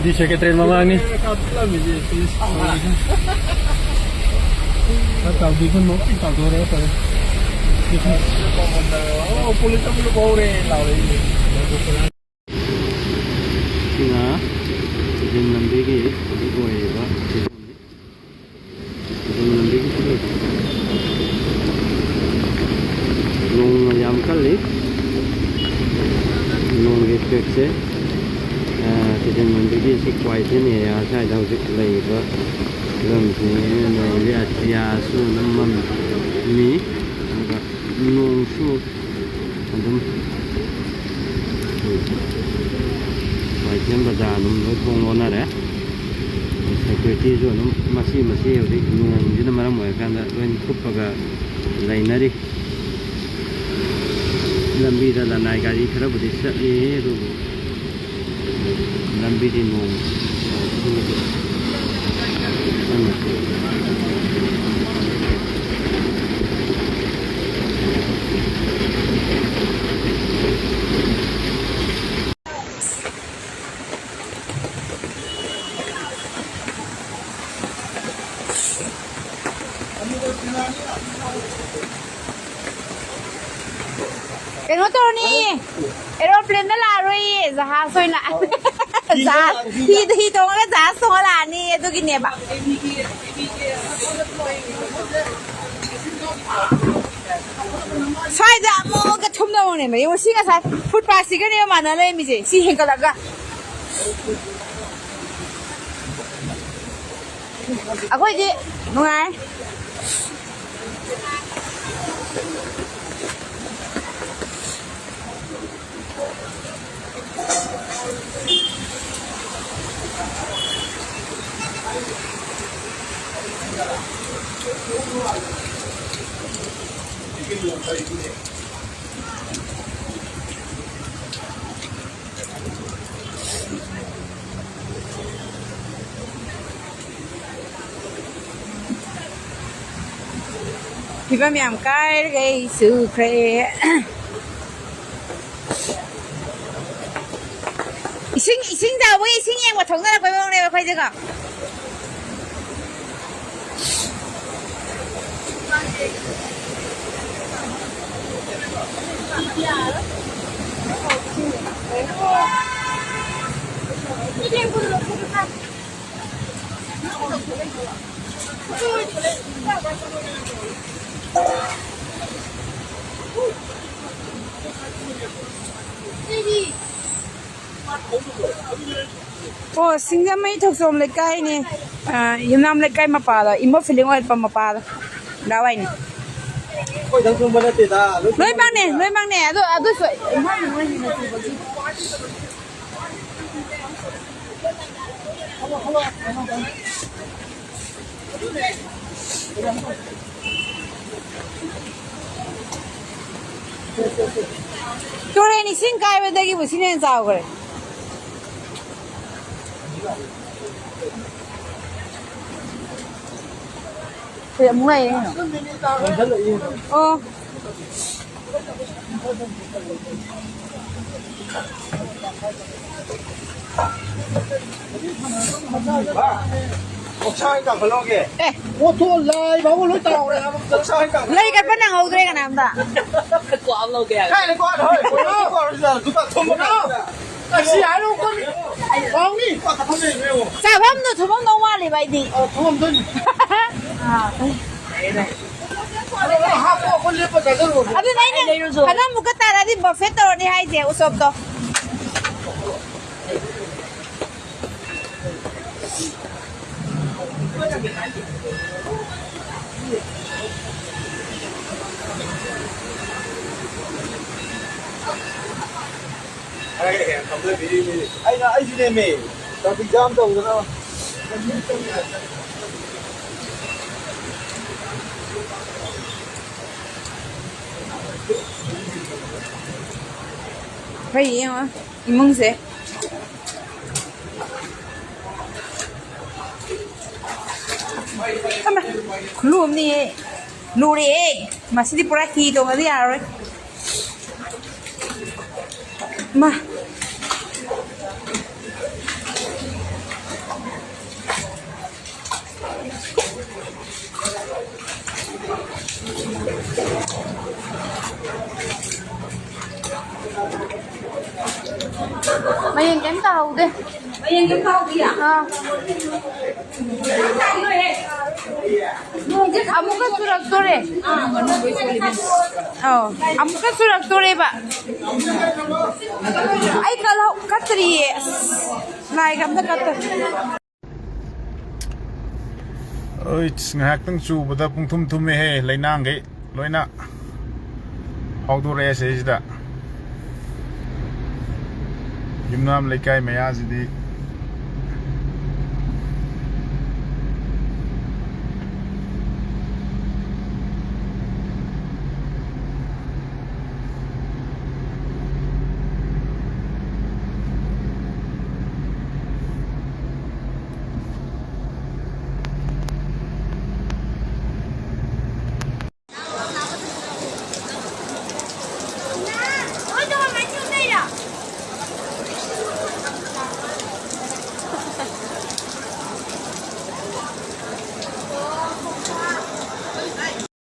Dice che tren mamani. Tao đi con mốc tao thôi đấy tao. Politik belum boleh lawan ini. Nah, jadi nanti kita boleh ya. Jadi nanti kita nung ayam kali, nung respect se. Jadi nanti kita kuat ini ya, saya tahu sekali itu. Langsung lihat dia sunam ni, nung su, adem. Baiknya bazaar nung thong lona deh. Security tu nung masih ada nung jadi mana mau kan ada cukup agak Leinare. Lambi dah naik kali kerap berisik tu. Lambi di nung. Cái nó to nè, aeroplane nó là rồi, giá xôi lại, giá thì tôi cái giá xôi là nè, tôi cái nè bạn. Sai ra mua cái thùng đâu này mà yêu xí cái sai, phút ba xí cái này mà nó lên mình gì, xí hình cái đó cả. À coi gì, đúng không? Thì phải làm cái sự khỏe. Sinh ra với sinh em của thống ra là quay bông này và quay chưa cả. Ồ, sinh ra mấy thuộc dòng lấy cây nè. Yên nam lấy cây mà bà rồi, im mất phải liên quan bà mà bà rồi. Đào anh nè. Lôi băng nè, tôi sợi. Tôi đây nè sinh cây bên đây cái buổi sinh nên sao rồi. Thì muốn này hả? Ờ. Sao anh cầm lo kìa? Ê, ô tô lại bảo có lối tàu này sao anh cầm? lấy cái phần nào hậu đây cái nào ta? Quả lâu kìa. Cái này qua thôi, qua giờ chúng ta không có đâu. Tại sao luôn con? Bóng đi, qua tập này rồi. Sao không được thủ mong đâu qua đi vậy đi? Không thôi. À, đây. Hấp con liệp vào cái rồi. À bên này nè, hắn một cái ta đi buffet rồi đi hay gì, usop to. Anh là anh gì đây mày? Tao bị giam tàu rồi đâu? Phải gì hả? Mong gì? Ama, belum nih. Nuri, masih di Puraki itu nggak dia, Ma. Mày kém tàu đi. Mày kém tàu đi à? Amuka surat sore. Amuka surat sore ba. Ay kalau katri lai kam ta kat. Ơi ngạc tăng chu bada pung thum thume he Leinang ge loina how do race is da Yumnam lekai maya jidi